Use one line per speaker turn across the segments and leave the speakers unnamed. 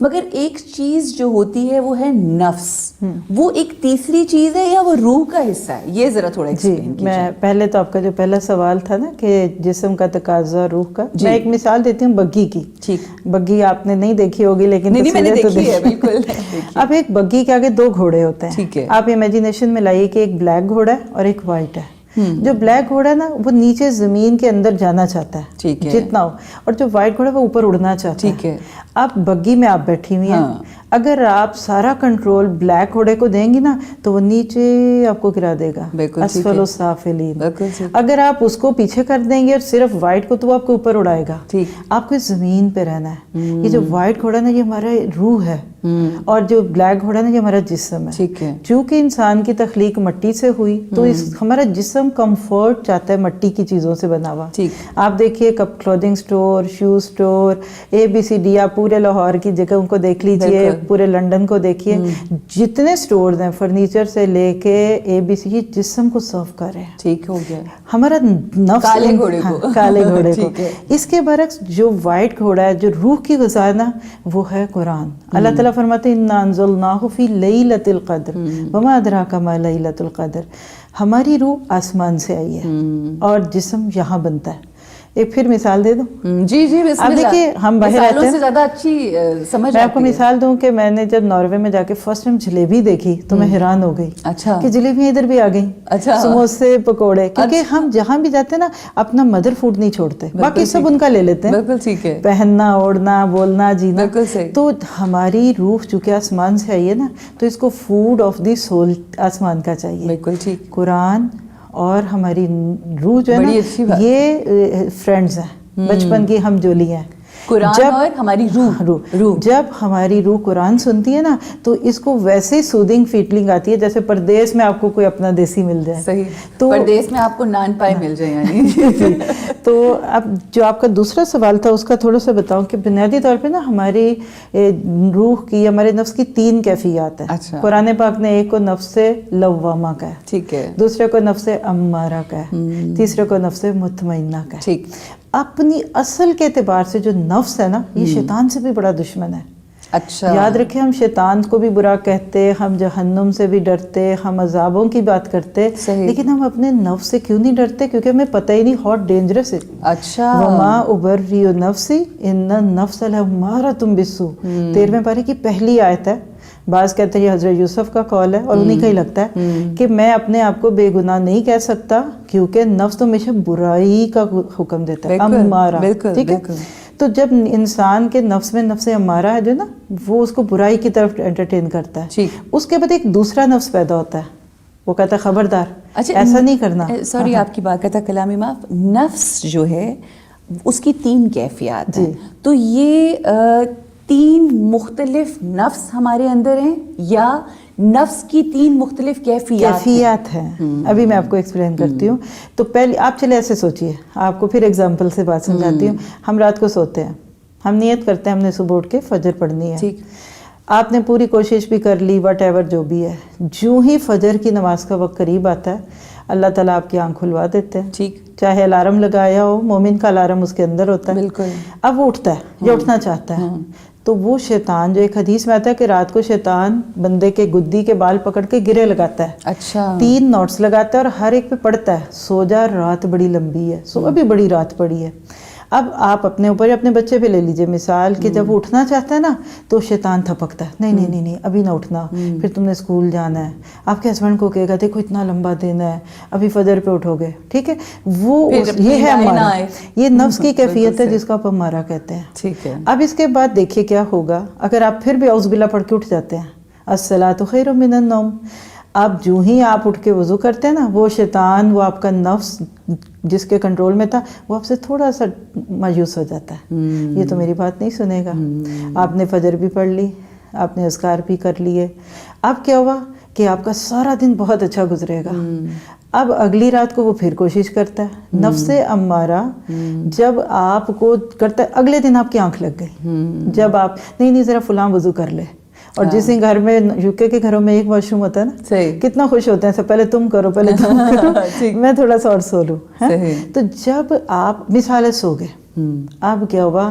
مگر ایک چیز جو ہوتی ہے وہ ہے نفس, وہ ایک تیسری چیز ہے یا وہ روح کا حصہ ہے؟ یہ ذرا تھوڑا ایکسپلین کیجیے.
میں پہلے تو آپ کا جو پہلا سوال تھا نا کہ جسم کا تقاضا روح کا, میں ایک مثال دیتی ہوں بگی کی.
ٹھیک,
بگی آپ نے نہیں دیکھی ہوگی لیکن
میں نے دیکھی ہے بالکل.
اب ایک بگی کے آگے 2 گھوڑے ہوتے ہیں.
ٹھیک ہے,
آپ امیجینیشن میں لائیے کہ ایک بلیک گھوڑا ہے اور ایک وائٹ ہے. جو بلیک گھوڑا ہے نا وہ نیچے زمین کے اندر جانا چاہتا ہے جتنا ہو, اور جو وائٹ گھوڑا ہے وہ اوپر اڑنا چاہتا ہے.
ٹھیک ہے,
اب بگی میں آپ بیٹھی ہوئی ہیں, اگر آپ سارا کنٹرول بلیک گھوڑے کو دیں گی نا تو وہ نیچے آپ کو گرا دے گا, اسفل السافلین. اگر آپ اس کو پیچھے کر دیں گے اور صرف وائٹ کو, تو وہ آپ کو اوپر اڑائے گا. آپ کو زمین پہ رہنا ہے. یہ جو وائٹ گھوڑا نا یہ ہمارا روح ہے, اور جو بلیک گھوڑا نا یہ ہمارا جسم ہے. چونکہ انسان کی تخلیق مٹی سے ہوئی تو ہمارا جسم کمفرٹ چاہتا ہے مٹی کی چیزوں سے بنا ہوا. آپ دیکھیے کلودنگ سٹور, شو سٹور, ABCD, آپ پورے لاہور کی جگہوں کو دیکھ لیجئے, پورے لنڈن کو دیکھیے, جتنے سٹورز ہیں فرنیچر سے لے کے ABC, جسم کو سرو کر رہے ہیں.
ٹھیک ہو گیا,
ہمارا نفس
کالے گھوڑے کو,
کالے گھوڑے کو. اس کے برعکس جو وائٹ گھوڑا ہے, جو روح کی غذا نا, وہ ہے قرآن. اللہ تعالیٰ فرماتے ہیں اِنَّا أَنزَلْنَاهُ فِي لَيْلَةِ الْقَدْرِ وَمَا أَدْرَاكَ مَا لَيْلَةُ الْقَدْرِ. ہماری روح آسمان سے آئی ہے اور جسم یہاں بنتا ہے. ایک پھر مثال دے دوں.
جی جی بسم اللہ.
اب دیکھیے ہم باہر رہتے ہیں,
سے زیادہ اچھی سمجھ.
میں آپ کو مثال دوں کہ میں نے جب ناروے میں جا کے فرسٹ ٹائم جلیبی دیکھی تو میں حیران ہو گئی.
اچھا,
کہ جلیبیاں ادھر بھی آ گئیں, سموسے, پکوڑے. کیونکہ ہم جہاں بھی جاتے ہیں نا اپنا مدر فوڈ نہیں چھوڑتے, باقی سب ان کا لے لیتے ہیں.
بالکل ٹھیک ہے,
پہننا, اوڑھنا, بولنا, جینا.
بالکل صحیح.
تو ہماری روح چونکہ آسمان سے آئی ہے نا, تو اس کو فوڈ آف دی سول آسمان کا چاہیے.
بالکل ٹھیک.
قرآن اور ہماری روح جو ہے نا یہ فرینڈز ہیں, بچپن کی ہم جولی ہیں.
قرآن اور ہماری روح.
جب ہماری روح قرآن سنتی ہے نا تو اس کو ویسے سودنگ فیلنگ آتی ہے جیسے پردیس میں آپ کو کوئی اپنا دیسی مل جائے.
صحیح, تو پردیس میں آپ کو نان پائے مل جائے یعنی.
تو اب جو آپ کا دوسرا سوال تھا اس کا تھوڑا سا بتاؤں کہ بنیادی طور پہ نا ہماری روح کی, ہمارے نفس کی 3 کیفیات ہیں. قرآن پاک نے ایک کو نفس لوامہ کا ہے,
ٹھیک ہے,
دوسرے کو نفس امارہ کا ہے, تیسرے کو نفس مطمئنہ کا ہے.
ٹھیک.
اپنی اصل کے اعتبار سے جو نفس ہے نا یہ شیطان سے بھی بڑا دشمن ہے.
اچھا,
یاد رکھیں ہم شیطان کو بھی برا کہتے, ہم جہنم سے بھی ڈرتے, ہم عذابوں کی بات کرتے, لیکن ہم اپنے نفس سے کیوں نہیں ڈرتے؟ کیونکہ ہمیں پتہ ہی نہیں ہاٹ ڈینجرس ہے.
اچھا,
وما ابری نفسی ان النفس لامارۃ بالسوء. 13ویں پارے کی پہلی آیت ہے. بعض کہتے ہیں یہ حضرت یوسف کا قول ہے اور انہیں کا ہی لگتا ہے کہ میں اپنے آپ کو بے گناہ نہیں کہہ سکتا کیونکہ نفس تو ہمیشہ برائی کا حکم دیتا ہے, امارہ. ٹھیک ہے, تو جب انسان کے نفس میں نفس امارہ ہے جو نا وہ اس کو برائی کی طرف انٹرٹین کرتا ہے, اس کے بعد ایک دوسرا نفس پیدا ہوتا ہے, وہ کہتا ہے خبردار ایسا نہیں کرنا.
سوری آپ کی بات کا تھا کلامی معاف. نفس جو ہے اس کی 3 کیفیات ہیں, تو یہ 3 مختلف نفس ہمارے اندر ہیں یا نفس کی 3 مختلف کیفیات ہیں؟
ابھی میں آپ کو ایکسپلین کرتی ہوں. تو پہلے آپ چلے ایسے سوچئے, آپ کو پھر ایگزامپل سے بات سمجھاتی ہوں. ہم رات کو سوتے ہیں, ہم نیت کرتے ہیں ہم نے صبح اٹھ کے فجر پڑھنی ہے. آپ نے پوری کوشش بھی کر لی, واٹ ایور جو بھی ہے, جو ہی فجر کی نماز کا وقت قریب آتا ہے اللہ تعالیٰ آپ کی آنکھ کھلوا دیتے ہیں.
ٹھیک,
چاہے الارم لگایا ہو, مومن کا الارم اس کے اندر ہوتا ہے.
بالکل.
اب وہ اٹھتا ہے, یہ اٹھنا چاہتا ہے, تو وہ شیطان جو ایک حدیث میں آتا ہے کہ رات کو شیطان بندے کے گدی کے بال پکڑ کے گرے لگاتا ہے.
اچھا,
3 نوٹس لگاتا ہے اور ہر ایک پہ پڑھتا ہے سو جا رات بڑی لمبی ہے, صبح بھی بڑی رات پڑی ہے. اب آپ اپنے اوپر اپنے بچے پہ لے لیجئے مثال کہ جب وہ اٹھنا چاہتا ہے نا تو شیطان تھپکتا ہے, نہیں نہیں نہیں نہیں ابھی نہ اٹھنا, پھر تم نے اسکول جانا ہے. آپ کے ہسبینڈ کو کہے گا دیکھو اتنا لمبا دن ہے, ابھی فجر پہ اٹھو گے. ٹھیک ہے, وہ یہ ہے ہمارا, یہ نفس کی کیفیت ہے جس کو آپ ہمارا کہتے ہیں.
ٹھیک ہے.
اب اس کے بعد دیکھیے کیا ہوگا اگر آپ پھر بھی اعوذ باللہ پڑھ کے اٹھ جاتے ہیں, الصلاۃ خیر من النوم. اب جو ہی آپ اٹھ کے وضو کرتے ہیں نا وہ شیطان, وہ آپ کا نفس جس کے کنٹرول میں تھا, وہ آپ سے تھوڑا سا مایوس ہو جاتا ہے, یہ تو میری بات نہیں سنے گا. آپ نے فجر بھی پڑھ لی, آپ نے اذکار بھی کر لیے, اب کیا ہوا کہ آپ کا سارا دن بہت اچھا گزرے گا. اب اگلی رات کو وہ پھر کوشش کرتا ہے, نفس امارہ جب آپ کو کرتا ہے, اگلے دن آپ کی آنکھ لگ گئی, جب آپ نہیں ذرا فلاں وضو کر لے. اور جس گھر میں یوکے کے گھروں میں ایک واش روم ہوتا ہے نا, کتنا خوش ہوتے ہیں, پہلے تم کرو پہلے تم کرو, میں تھوڑا سا اور سو لوں. تو جب آپ مثال سو گئے, اب کیا ہوا,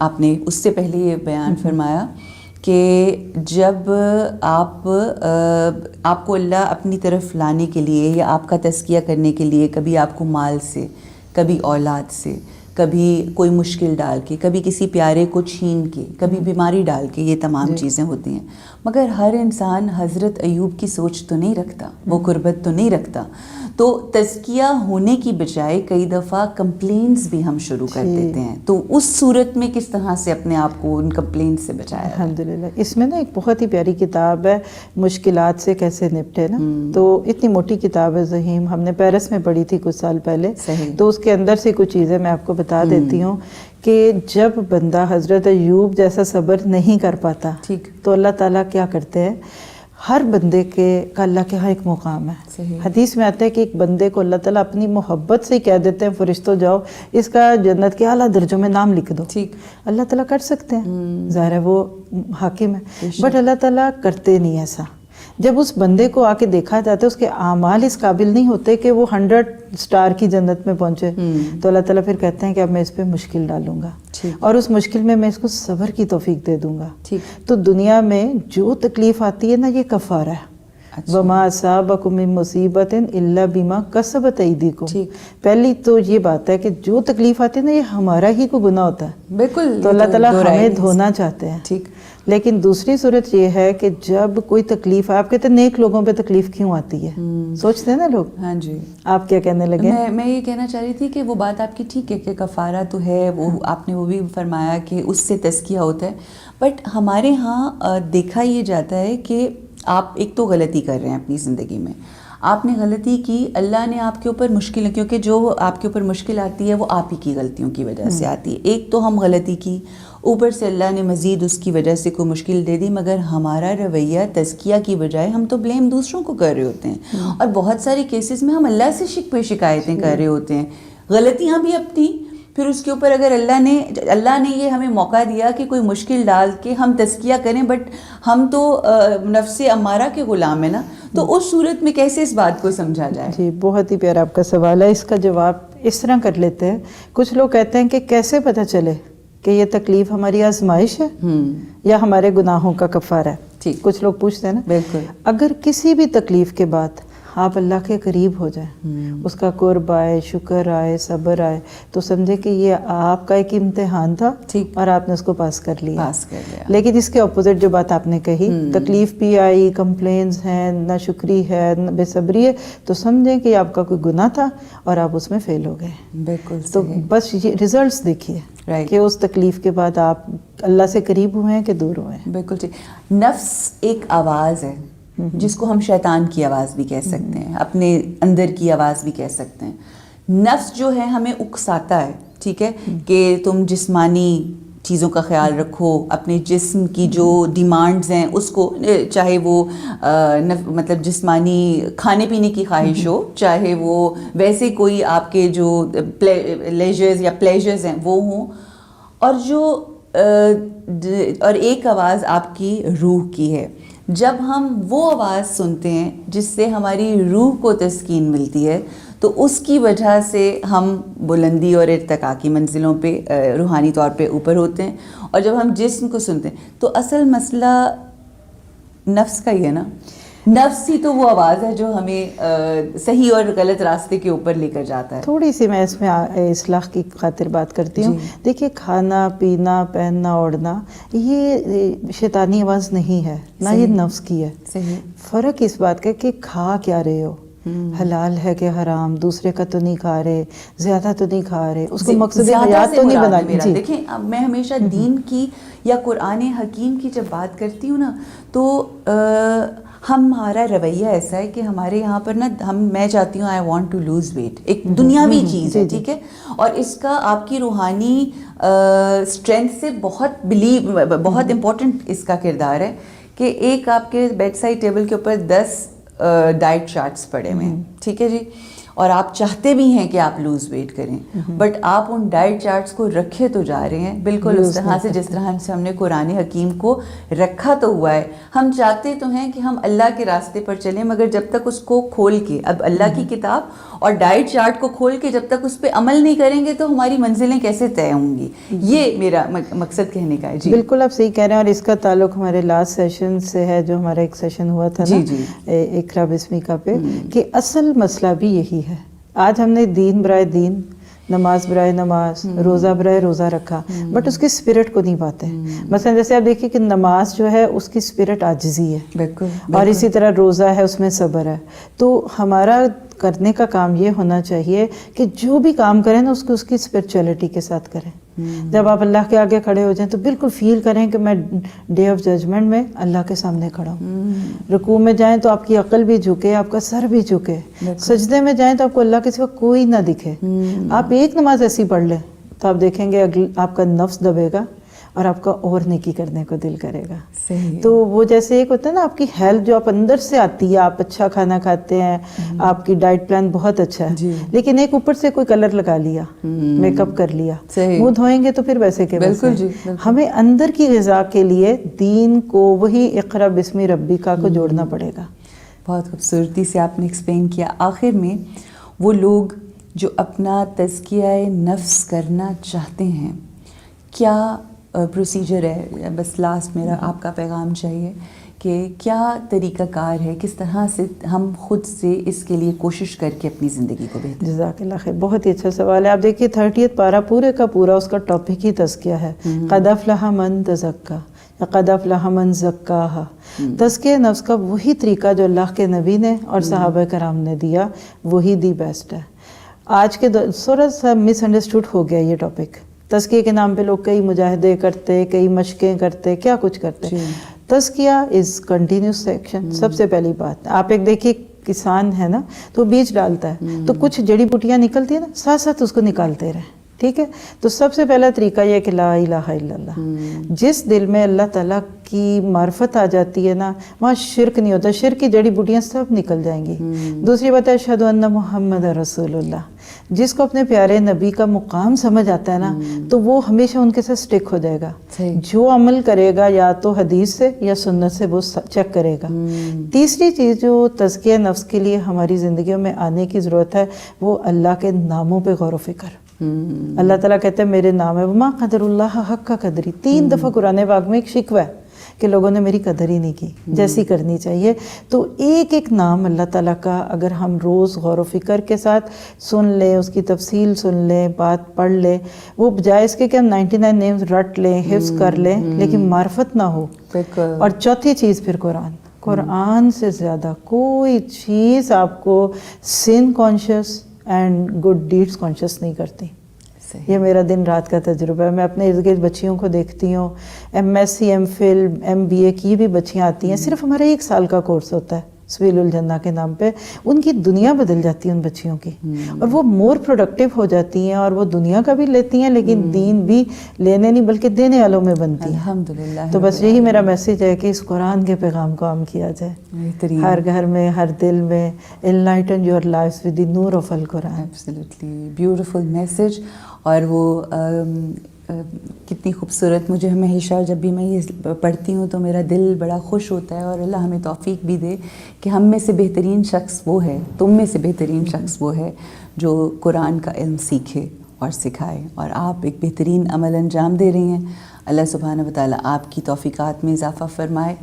آپ نے اس سے پہلے یہ بیان فرمایا کہ جب آپ کو اللہ اپنی طرف لانے کے لیے یا آپ کا تزکیہ کرنے کے لیے کبھی آپ کو مال سے, کبھی اولاد سے, کبھی کوئی مشکل ڈال کے, کبھی کسی پیارے کو چھین کے, کبھی بیماری ڈال کے, یہ تمام چیزیں ہوتی ہیں. مگر ہر انسان حضرت ایوب کی سوچ تو نہیں رکھتا, وہ قربت تو نہیں رکھتا. تو تزکیہ ہونے کی بجائے کئی دفعہ کمپلینس بھی ہم شروع کر دیتے ہیں. تو اس صورت میں کس طرح سے اپنے آپ کو ان کمپلینس سے بچایا؟
الحمدللہ اس میں نا ایک بہت ہی پیاری کتاب ہے, مشکلات سے کیسے نپٹے نا. تو اتنی موٹی کتاب ہے ظہیم, ہم نے پیرس میں پڑھی تھی کچھ سال پہلے. تو اس کے اندر سے کچھ چیزیں میں آپ کو بتا دیتی ہوں کہ جب بندہ حضرت ایوب جیسا صبر نہیں کر پاتا تو اللہ تعالیٰ کیا کرتے ہیں, ہر بندے کا اللہ کے ہاں ایک مقام ہے. حدیث میں آتا ہے کہ ایک بندے کو اللہ تعالیٰ اپنی محبت سے ہی کہہ دیتے ہیں فرشتوں جاؤ اس کا جنت کے اعلیٰ درجوں میں نام لکھ دو. اللہ تعالیٰ کر سکتے ہیں, ظاہر ہے وہ حاکم ہے, بٹ اللہ تعالیٰ کرتے نہیں ایسا. جب اس بندے کو آ کے دیکھا جاتا ہے اس کے اعمال اس قابل نہیں ہوتے کہ وہ 100 سٹار کی جنت میں پہنچے, تو اللہ تعالیٰ پھر کہتے ہیں کہ اب میں اس پہ مشکل ڈالوں گا اور اس مشکل میں اس کو صبر کی توفیق دے دوں گا. تو دنیا میں جو تکلیف آتی ہے نا یہ کفارہ ہے. وَمَا أَصَابَكُم مِّن مُّصِيبَةٍ إِلَّا بِمَا كَسَبَتْ أَيْدِيكُم. پہلی تو یہ بات ہے کہ جو تکلیف آتی ہے نا یہ ہمارا ہی کو گناہ ہوتا ہے.
بالکل.
تو اللہ تعالیٰ ہمیں دھونا چاہتے ہیں. لیکن دوسری صورت یہ ہے کہ جب کوئی تکلیف آپ کہتے ہیں نیک لوگوں پہ تکلیف کیوں آتی ہے, سوچتے ہیں نا لوگ.
ہاں جی, آپ
کیا کہنے لگے؟
میں یہ کہنا چاہ رہی تھی کہ وہ بات آپ کی ٹھیک ہے کہ کفارہ تو ہے, وہ آپ نے وہ بھی فرمایا کہ اس سے تزکیہ ہوتا ہے. بٹ ہمارے ہاں دیکھا یہ جاتا ہے کہ آپ ایک تو غلطی کر رہے ہیں اپنی زندگی میں, آپ نے غلطی کی, اللہ نے آپ کے اوپر مشکل, کیونکہ جو آپ کے اوپر مشکل آتی ہے وہ آپ ہی کی غلطیوں کی وجہ سے آتی ہے. ایک تو ہم غلطی کی, اوپر سے اللہ نے مزید اس کی وجہ سے کوئی مشکل دے دی, مگر ہمارا رویہ تزکیہ کی بجائے ہم تو بلیم دوسروں کو کر رہے ہوتے ہیں, اور بہت سارے کیسز میں ہم اللہ سے شکایتیں کر رہے ہوتے ہیں. غلطیاں بھی اپنی, پھر اس کے اوپر اگر اللہ نے یہ ہمیں موقع دیا کہ کوئی مشکل ڈال کے ہم تزکیہ کریں, بٹ ہم تو نفس امارہ کے غلام ہیں نا, تو اس صورت میں کیسے اس بات کو سمجھا جائے؟
جی بہت ہی پیارا آپ کا سوال ہے. اس کا جواب اس طرح کر لیتے ہیں. کچھ لوگ کہتے ہیں کہ کیسے پتہ چلے کہ یہ تکلیف ہماری آزمائش ہے یا ہمارے گناہوں کا کفارہ ہے. کچھ لوگ پوچھتے ہیں نا.
بالکل.
اگر کسی بھی تکلیف کے بعد آپ اللہ کے قریب ہو جائیں, اس کا قرب آئے, شکر آئے, صبر آئے, تو سمجھے کہ یہ آپ کا ایک امتحان تھا اور آپ نے اس کو پاس کر لیا. لیکن اس کے اپوزٹ جو بات آپ نے کہی, تکلیف بھی آئی, کمپلینز ہیں, نہ شکری ہے, نہ بے صبری ہے, تو سمجھیں کہ آپ کا کوئی گناہ تھا اور آپ اس میں فیل ہو گئے.
بالکل.
تو بس یہ ریزلٹس دیکھیے کہ اس تکلیف کے بعد آپ اللہ سے قریب ہوئے ہیں کہ دور ہوئے ہیں.
بالکل ٹھیک. نفس ایک آواز ہے جس کو ہم شیطان کی آواز بھی کہہ سکتے ہیں, اپنے اندر کی آواز بھی کہہ سکتے ہیں. نفس جو ہے ہمیں اکساتا ہے, ٹھیک ہے, کہ تم جسمانی چیزوں کا خیال رکھو, اپنے جسم کی جو ڈیمانڈز ہیں اس کو, چاہے وہ مطلب جسمانی کھانے پینے کی خواہش ہو, چاہے وہ ویسے کوئی آپ کے جو لیجرز یا پلیجرز ہیں وہ ہوں, اور ایک آواز آپ کی روح کی ہے. جب ہم وہ آواز سنتے ہیں جس سے ہماری روح کو تسکین ملتی ہے, تو اس کی وجہ سے ہم بلندی اور ارتقاء کی منزلوں پہ روحانی طور پہ اوپر ہوتے ہیں. اور جب ہم جسم کو سنتے ہیں تو اصل مسئلہ نفس کا ہی ہے نا. نفس ہی تو وہ آواز ہے جو ہمیں صحیح اور غلط راستے کے اوپر لے کر جاتا ہے.
تھوڑی سی میں اس میں اصلاح کی خاطر بات کرتی ہوں. دیکھیے کھانا پینا پہننا اوڑھنا یہ شیطانی آواز نہیں ہے, نہ یہ نفس کی ہے. فرق اس بات کا کہ کھا کیا رہے ہو, حلال ہے کہ حرام, دوسرے کا تو نہیں کھا رہے, زیادہ تو نہیں کھا رہے, اس کو مقصد حیات تو نہیں بنا.
دیکھیں اب میں ہمیشہ دین کی یا قرآن حکیم کی جب بات کرتی ہوں نا, تو ہمارا رویہ ایسا ہے کہ ہمارے یہاں پر نا میں چاہتی ہوں I want to lose weight, ایک دنیاوی چیز ہے, ٹھیک ہے, اور اس کا آپ کی روحانی اسٹرینتھ سے بہت امپورٹنٹ اس کا kردار ہے کہ ایک آپ کے بیڈ سائڈ ٹیبل کے اوپر 10 ڈائٹ چارٹس پڑے ہوئے ہیں, ٹھیک ہے جی, اور آپ چاہتے بھی ہیں کہ آپ لوز ویٹ کریں, بٹ آپ ان ڈائٹ چارٹس کو رکھے تو جا رہے ہیں بالکل اس طرح سے جس طرح سے ہم نے قرآن حکیم کو رکھا تو ہوا ہے. ہم چاہتے تو ہیں کہ ہم اللہ کے راستے پر چلیں, مگر جب تک اس کو کھول کے, اب اللہ کی کتاب اور ڈائٹ چارٹ کو کھول کے جب تک اس پہ عمل نہیں کریں گے تو ہماری منزلیں کیسے طے ہوں گی. یہ میرا مقصد کہنے کا ہے. جی
بالکل آپ صحیح کہہ رہے ہیں, اور اس کا تعلق ہمارے لاسٹ سیشن سے ہے جو ہمارا ایک سیشن ہوا تھا نا اقرا بسمکا پہ, کہ اصل مسئلہ بھی یہی ہے. آج ہم نے دین برائے دین, نماز برائے نماز, روزہ برائے روزہ رکھا, بٹ اس کی اسپرٹ کو نہیں پاتے. مثلا جیسے آپ دیکھیے کہ نماز جو ہے اس کی اسپرٹ عاجزی ہے, اور اسی طرح روزہ ہے اس میں صبر ہے. تو ہمارا کرنے کا کام یہ ہونا چاہیے کہ جو بھی کام کریں نا اس کو اس کی اسپرچولیٹی کے ساتھ کریں. جب آپ اللہ کے آگے کھڑے ہو جائیں تو بالکل فیل کریں کہ میں ڈے آف ججمنٹ میں اللہ کے سامنے کھڑا ہوں. رکوع میں جائیں تو آپ کی عقل بھی جھکے, آپ کا سر بھی جھکے. سجدے میں جائیں تو آپ کو اللہ کے سوا کوئی نہ دکھے. آپ ایک نماز ایسی پڑھ لیں تو آپ دیکھیں گے آپ کا نفس دبے گا اور آپ کا اور نیکی کرنے کو دل کرے گا. تو وہ جیسے ایک ہوتا ہے نا آپ کی ہیلتھ جو آپ اندر سے آتی ہے, آپ اچھا کھانا کھاتے ہیں, آپ کی ڈائٹ پلان بہت اچھا ہے, لیکن ایک اوپر سے کوئی کلر لگا لیا, میک اپ کر لیا, منہ دھوئیں گے تو پھر ویسے کے ویسے. ہمیں اندر کی غذا کے لیے دین کو وہی اقرا بسم ربک کو جوڑنا پڑے گا.
بہت خوبصورتی سے آپ نے ایکسپلین کیا. آخر میں وہ لوگ جو اپنا تزکیہ نفس کرنا چاہتے ہیں, کیا پروسیجر ہے؟ بس لاسٹ میرا آپ کا پیغام چاہیے کہ کیا طریقہ کار ہے, کس طرح سے ہم خود سے اس کے لیے کوشش کر کے اپنی زندگی کو بہتر.
جزاک اللہ خیر, بہت ہی اچھا سوال ہے. آپ دیکھیے 30th پارہ پورے کا پورا اس کا ٹاپک ہی تزکیہ ہے. قد افلح من تزکا یا قد افلح من زکاہا. تزکیہ نفس کا وہی طریقہ جو اللہ کے نبی نے اور صحابہ کرام نے دیا, وہی دی بیسٹ ہے. آج کے تھوڑا سا مس انڈرسٹوڈ ہو گیا یہ ٹاپک. تزکیہ کے نام پہ لوگ کئی مجاہدے کرتے, کئی مشقیں کرتے, کیا کچھ کرتے. تزکیہ از کنٹینیوس ایکشن. سب سے پہلی بات, آپ ایک دیکھیے کسان ہے نا, تو بیج ڈالتا ہے تو کچھ جڑی بوٹیاں نکلتی ہیں نا, ساتھ ساتھ اس کو نکالتے رہیں. ٹھیک ہے, تو سب سے پہلا طریقہ یہ کہ لا الہ الا اللہ. جس دل میں اللہ تعالیٰ کی معرفت آ جاتی ہے نا, وہاں شرک نہیں ہوتا. شرک کی جڑی بوٹیاں سب نکل جائیں گی. دوسری بات ہے اشہد ان محمد رسول اللہ. جس کو اپنے پیارے نبی کا مقام سمجھ آتا ہے نا, تو وہ ہمیشہ ان کے ساتھ سٹک ہو جائے گا. جو عمل کرے گا یا تو حدیث سے یا سنت سے وہ چیک کرے گا. تیسری چیز جو تزکیہ نفس کے لیے ہماری زندگیوں میں آنے کی ضرورت ہے, وہ اللہ کے ناموں پہ غور و فکر. اللہ تعالیٰ کہتے ہیں میرے نام ہے, وما قدر اللہ حق کا قدری. 3 دفعہ قرآن پاک میں ایک شکوہ ہے کہ لوگوں نے میری قدر ہی نہیں کی جیسی کرنی چاہیے. تو ایک ایک نام اللہ تعالیٰ کا اگر ہم روز غور و فکر کے ساتھ سن لیں, اس کی تفصیل سن لیں, بات پڑھ لیں, وہ بجائے اس کے کہ ہم 99 نیمز رٹ لیں, حفظ کر لیں, لیکن معرفت نہ ہو. اور چوتھی چیز پھر قرآن سے زیادہ کوئی چیز آپ کو sin conscious and good deeds conscious نہیں کرتی. یہ میرا دن رات کا تجربہ ہے. میں اپنے ارد گرد بچیوں کو دیکھتی ہوں, M S C, M Phil, M B A کی بھی بچیاں آتی ہیں. صرف ہمارا 1 سال کا کورس ہوتا ہے سبیل الجنہ کے نام پہ. ان کی دنیا بدل جاتی ہے ان بچیوں کی, اور وہ مور پروڈکٹیو ہو جاتی ہیں, اور وہ دنیا کا بھی لیتی ہیں لیکن دین بھی لینے نہیں بلکہ دینے والوں میں بنتی ہیں. الحمدللہ. تو بس یہی میرا میسیج ہے کہ اس قرآن کے پیغام کو عام کیا جائے ہر گھر میں, ہر دل میں. enlighten your lives with the Noor of القرآن.
Absolutely beautiful message. اور وہ کتنی خوبصورت, مجھے ہمیشہ جب بھی میں یہ پڑھتی ہوں تو میرا دل بڑا خوش ہوتا ہے, اور اللہ ہمیں توفیق بھی دے کہ ہم میں سے بہترین شخص وہ ہے, تم میں سے بہترین شخص وہ ہے جو قرآن کا علم سیکھے اور سکھائے, اور آپ ایک بہترین عمل انجام دے رہی ہیں. اللہ سبحانہ و تعالیٰ آپ کی توفیقات میں اضافہ فرمائے,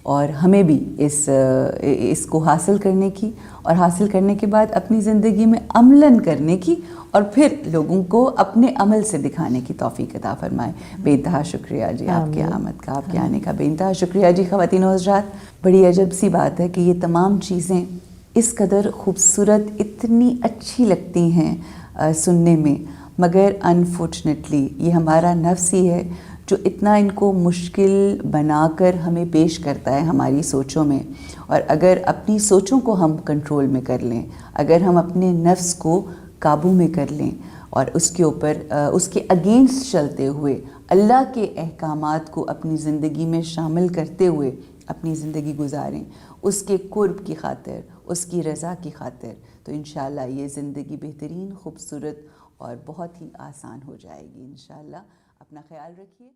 اور ہمیں بھی اس کو حاصل کرنے کی, اور حاصل کرنے کے بعد اپنی زندگی میں عملاً کرنے کی, اور پھر لوگوں کو اپنے عمل سے دکھانے کی توفیق عطا فرمائے. بے انتہا شکریہ جی آپ کی آمد کا, آپ کے آنے کا بے انتہا شکریہ جی. خواتین و حضرات, بڑی عجب سی بات ہے کہ یہ تمام چیزیں اس قدر خوبصورت, اتنی اچھی لگتی ہیں سننے میں, مگر انفارچونیٹلی یہ ہمارا نفس ہی ہے جو اتنا ان کو مشکل بنا کر ہمیں پیش کرتا ہے ہماری سوچوں میں. اور اگر اپنی سوچوں کو ہم کنٹرول میں کر لیں, اگر ہم اپنے نفس کو قابو میں کر لیں, اور اس کے اوپر اس کے اگینسٹ چلتے ہوئے اللہ کے احکامات کو اپنی زندگی میں شامل کرتے ہوئے اپنی زندگی گزاریں اس کے قرب کی خاطر، اس کی رضا کی خاطر، تو انشاءاللہ یہ زندگی بہترین، خوبصورت اور بہت ہی آسان ہو جائے گی انشاءاللہ۔ اپنا خیال رکھیے۔